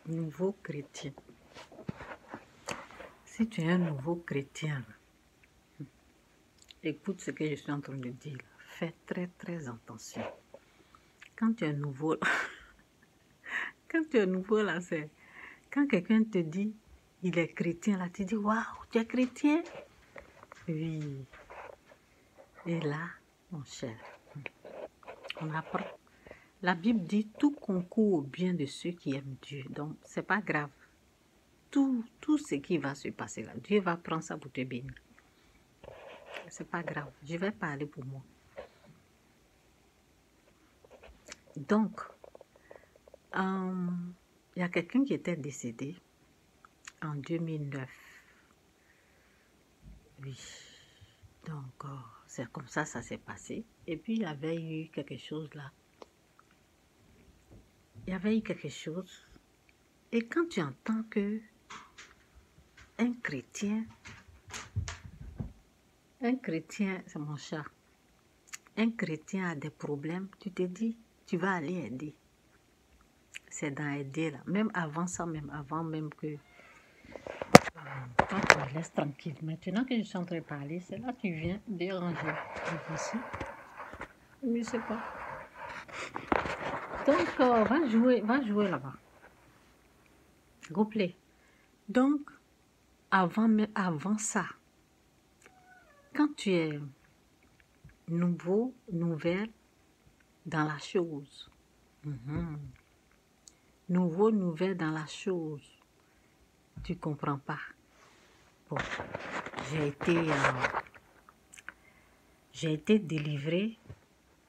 Nouveau chrétien. Si tu es un nouveau chrétien, écoute ce que je suis en train de dire. Fais très attention. Quand tu es nouveau, là, c'est quand quelqu'un te dit il est chrétien, là, tu dis waouh, tu es chrétien? Oui. Et là, mon cher, on apprend. La Bible dit tout concourt au bien de ceux qui aiment Dieu. Donc, c'est pas grave. Tout ce qui va se passer là, Dieu va prendre ça pour te bénir. C'est pas grave. Je vais parler pour moi. Donc, il y a quelqu'un qui était décédé en 2009. Oui. Donc, c'est comme ça s'est passé. Et puis, il y avait eu quelque chose là. Il y avait eu quelque chose. Et quand tu entends que un chrétien, c'est mon chat, un chrétien a des problèmes, tu te dis, tu vas aller aider. C'est dans aider là. Même avant ça, avant même que... Quand tu me laisses tranquille. Maintenant que je suis en train de parler, c'est là que tu viens déranger. Ici. Mais je sais pas. Donc, va jouer là-bas. Replay. Donc, avant ça, quand tu es nouvelle dans la chose, nouvelle dans la chose, tu comprends pas. Bon, j'ai été délivrée.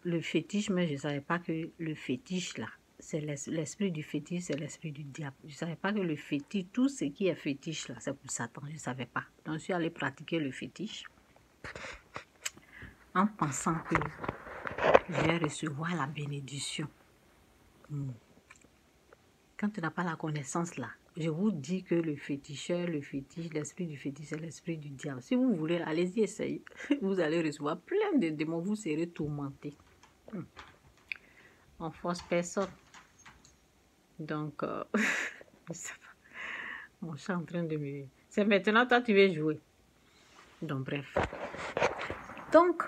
Le fétiche, mais je ne savais pas que le fétiche là, c'est l'esprit du fétiche, c'est l'esprit du diable. Je ne savais pas que le fétiche, tout ce qui est fétiche là, c'est pour Satan. Je ne savais pas. Donc, je suis allée pratiquer le fétiche en pensant que je vais recevoir la bénédiction. Quand tu n'as pas la connaissance là, je vous dis que le féticheur, le fétiche, l'esprit du fétiche, c'est l'esprit du diable. Si vous voulez, allez-y, essayez. Vous allez recevoir plein de démons, vous serez tourmentés. On force personne. Donc, je sais pas. Mon chat est en train de me... C'est maintenant, toi, tu veux jouer. Donc, bref. Donc,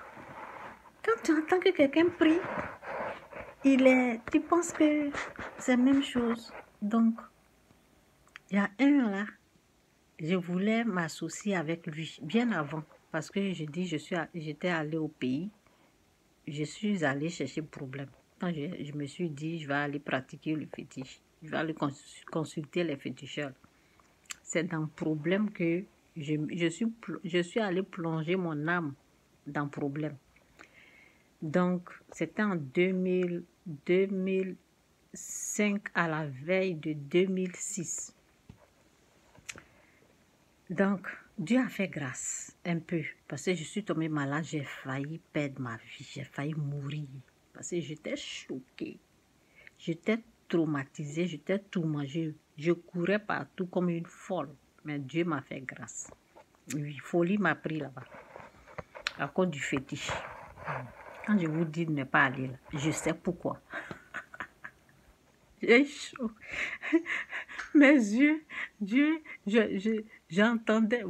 quand tu entends que quelqu'un prie, tu penses que c'est la même chose. Donc, il y a un là, je voulais m'associer avec lui bien avant. Parce que je dis, j'étais allée au pays. Je suis allée chercher problème. Quand je me suis dit, je vais aller pratiquer le fétiche. Je vais aller consulter les féticheurs. C'est dans le problème que je suis allée plonger mon âme dans le problème. Donc, c'était en 2005 à la veille de 2006. Donc, Dieu a fait grâce un peu parce que je suis tombée malade, j'ai failli perdre ma vie, j'ai failli mourir parce que j'étais choquée, j'étais traumatisée, j'étais tourmentée, je courais partout comme une folle, mais Dieu m'a fait grâce. Oui, folie m'a pris là-bas à cause du fétiche. Quand je vous dis de ne pas aller là, je sais pourquoi. J'ai chaud. Mes yeux, j'entendais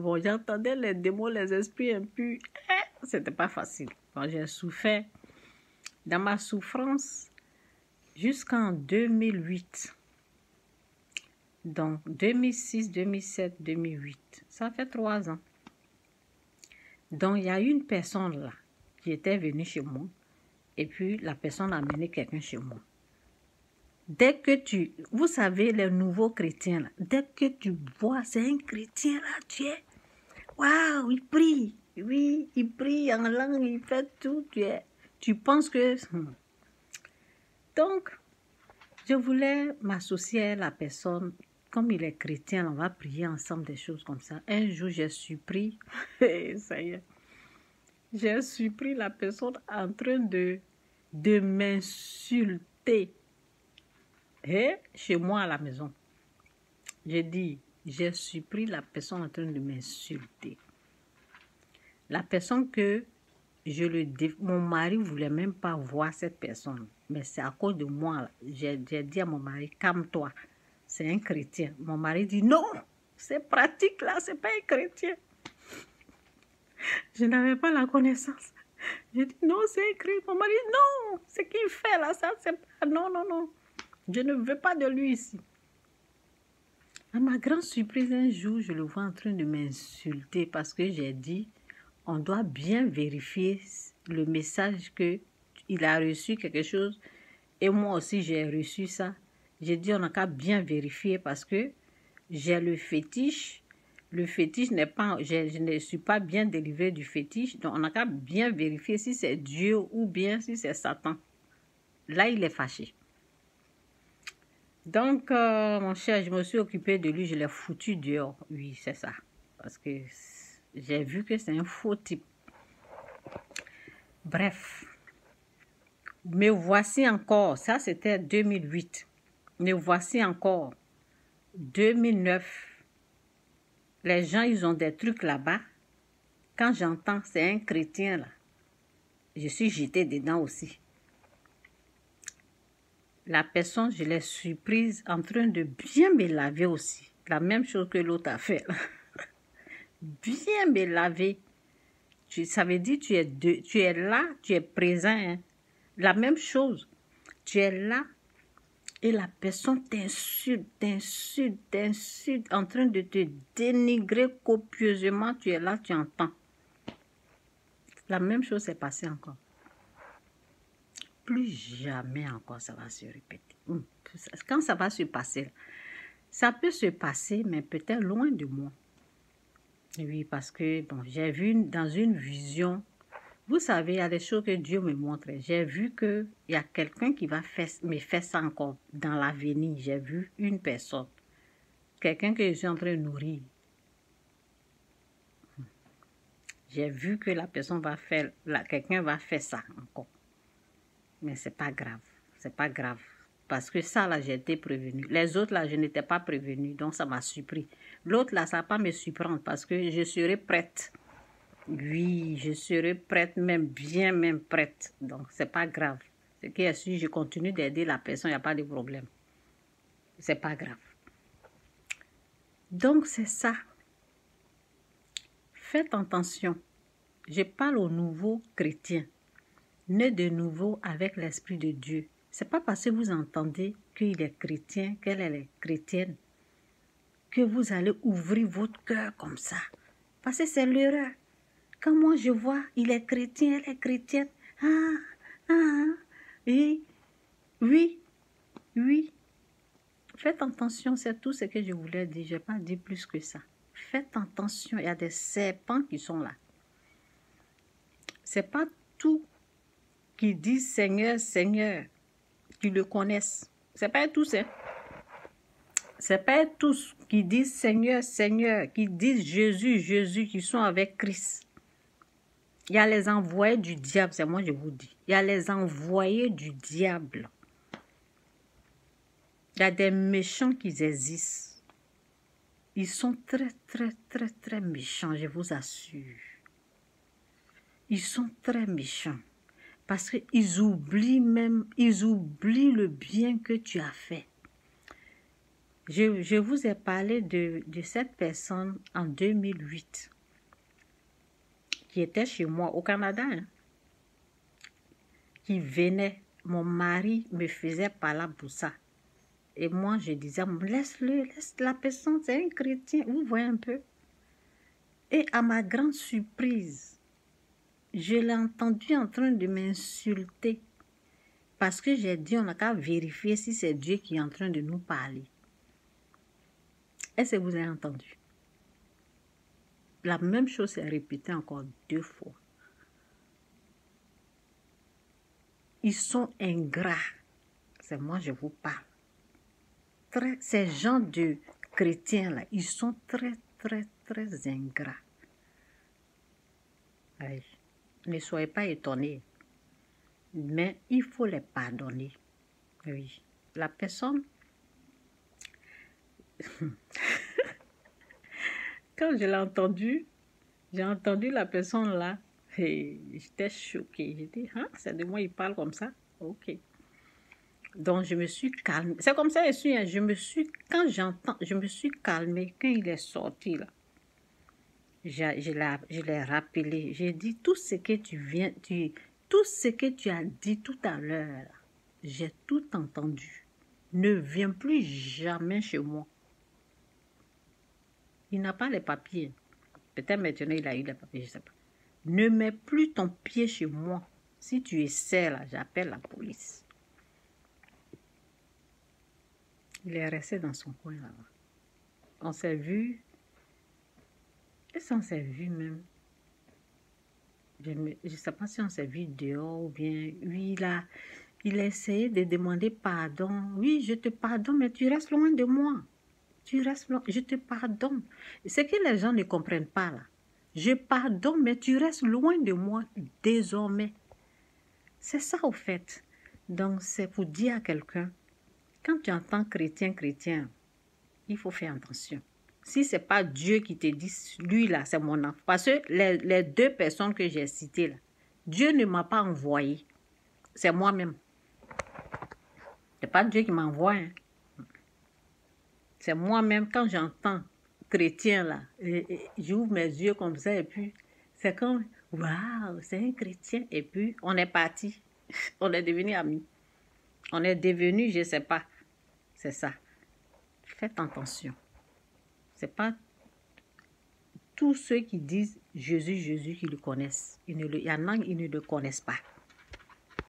les démons, les esprits impurs. C'était pas facile. Quand j'ai souffert, dans ma souffrance, jusqu'en 2008. Donc, 2006, 2007, 2008. Ça fait 3 ans. Donc, il y a une personne là qui était venue chez moi. Et puis, la personne a amené quelqu'un chez moi. Dès que vous savez, les nouveaux chrétiens, là, dès que tu vois, c'est un chrétien là, tu es, waouh, il prie, oui, il prie en langue, il fait tout, tu penses que... Donc, je voulais m'associer à la personne, comme il est chrétien, on va prier ensemble des choses comme ça. Un jour, j'ai surpris, ça y est, j'ai surpris la personne en train de m'insulter. Et chez moi à la maison, j'ai dit, j'ai surpris la personne en train de m'insulter. La personne que mon mari ne voulait même pas voir cette personne. Mais c'est à cause de moi. J'ai dit à mon mari, calme-toi. c'est un chrétien. Mon mari dit, non, c'est pratique là, c'est pas un chrétien. Je n'avais pas la connaissance. Je dis, non, c'est un chrétien. Mon mari dit, non, ce qu'il fait là, ça, c'est pas... Non, non, non. Je ne veux pas de lui ici. À ma grande surprise, un jour, je le vois en train de m'insulter parce que j'ai dit, on doit bien vérifier le message qu'il a reçu quelque chose et moi aussi j'ai reçu ça. J'ai dit, on n'a qu'à bien vérifier parce que j'ai le fétiche. Le fétiche n'est pas, je ne suis pas bien délivrée du fétiche, donc on n'a qu'à bien vérifier si c'est Dieu ou bien si c'est Satan. Là, il est fâché. Donc, mon cher, je me suis occupée de lui, je l'ai foutu dehors. Oui, c'est ça. Parce que j'ai vu que c'est un faux type. Bref. Me voici encore, ça c'était 2008. Me voici encore, 2009. Les gens, ils ont des trucs là-bas. Quand j'entends, c'est un chrétien là. Je suis jetée dedans aussi. La personne, je l'ai surprise en train de bien me laver aussi. La même chose que l'autre a fait. Bien me laver. Ça veut dire tu es là, tu es présent. Hein. La même chose. Tu es là et la personne t'insulte, t'insulte, t'insulte, en train de te dénigrer copieusement. Tu es là, tu entends. La même chose s'est passée encore. Plus jamais encore ça va se répéter. Quand ça va se passer, ça peut se passer, mais peut-être loin de moi. Oui, parce que bon, j'ai vu dans une vision, vous savez, il y a des choses que Dieu me montre. J'ai vu qu'il y a quelqu'un qui va me faire ça encore dans l'avenir. J'ai vu une personne, quelqu'un que je suis en train de nourrir. J'ai vu que la personne va faire, quelqu'un va faire ça encore. Mais c'est pas grave, c'est pas grave. Parce que ça, là, j'ai été prévenue. Les autres, là, je n'étais pas prévenue, donc ça m'a surpris. L'autre, là, ça ne va pas me surprendre parce que je serai prête. Oui, je serai prête, même bien, même prête. Donc, c'est pas grave. Ce qui est sûr, je continue d'aider la personne, il n'y a pas de problème. C'est pas grave. Donc, c'est ça. Faites attention. Je parle aux nouveaux chrétiens. Nés de nouveau avec l'Esprit de Dieu. Ce n'est pas parce que vous entendez qu'il est chrétien, qu'elle est chrétienne, que vous allez ouvrir votre cœur comme ça. Parce que c'est l'erreur. Quand moi je vois, il est chrétien, elle est chrétienne. Oui, oui, oui. Faites attention, c'est tout ce que je voulais dire. Je n'ai pas dit plus que ça. Faites attention, il y a des serpents qui sont là. Ce n'est pas tout qui disent Seigneur, Seigneur, qui le connaissent. Ce n'est pas tous, hein. Ce n'est pas tous qui disent Seigneur, Seigneur, qui disent Jésus, Jésus, qui sont avec Christ. Il y a les envoyés du diable, c'est moi je vous dis. Il y a les envoyés du diable. Il y a des méchants qui existent. Ils sont très, très, très, très méchants, je vous assure. Ils sont très méchants. Parce qu'ils oublient même, ils oublient le bien que tu as fait. Je vous ai parlé de cette personne en 2008 qui était chez moi au Canada, hein, qui venait. Mon mari me faisait parler pour ça. Et moi, je disais, laisse-le, laisse la personne, c'est un chrétien, vous voyez un peu. Et à ma grande surprise, je l'ai entendu en train de m'insulter. Parce que j'ai dit, on n'a qu'à vérifier si c'est Dieu qui est en train de nous parler. Est-ce que vous avez entendu? La même chose s'est répétée encore 2 fois. Ils sont ingrats. C'est moi, je vous parle. Ces gens de chrétiens-là, ils sont très, très, très ingrats. Allez, ne soyez pas étonnés. Mais il faut les pardonner. Oui. La personne... Quand je l'ai entendu, j'ai entendu la personne là, et j'étais choquée. J'ai dit, hein, c'est de moi, il parle comme ça? Ok. Donc, je me suis calmée. C'est comme ça, hein, quand j'entends, je me suis calmée. Quand il est sorti, là, je l'ai rappelé. J'ai dit, tout ce que tout ce que tu as dit tout à l'heure, j'ai tout entendu. Ne viens plus jamais chez moi. Il n'a pas les papiers. Peut-être maintenant, il a eu les papiers, je ne sais pas. Ne mets plus ton pied chez moi. Si tu essaies, là, j'appelle la police. Il est resté dans son coin là-bas. On s'est vu. Est-ce qu'on s'est vu même? Je ne sais pas si on s'est vu dehors ou bien... Oui, là, il a essayé de demander pardon. Oui, je te pardonne, mais tu restes loin de moi. Tu restes loin. Je te pardonne. C'est que les gens ne comprennent pas là. Je pardonne, mais tu restes loin de moi désormais. C'est ça au fait. Donc, c'est pour dire à quelqu'un, quand tu entends chrétien, il faut faire attention. Si ce n'est pas Dieu qui te dit, lui là, c'est mon enfant. Parce que les deux personnes que j'ai citées là, Dieu ne m'a pas envoyé. C'est moi-même. Ce n'est pas Dieu qui m'envoie. Hein. C'est moi-même, quand j'entends chrétien là, j'ouvre mes yeux comme ça et puis c'est comme, waouh, c'est un chrétien. Et puis on est parti. On est devenus amis. On est devenus, je ne sais pas. C'est ça. Faites attention. Ce n'est pas tous ceux qui disent Jésus qui le connaissent. Il y en a, ils ne le connaissent pas.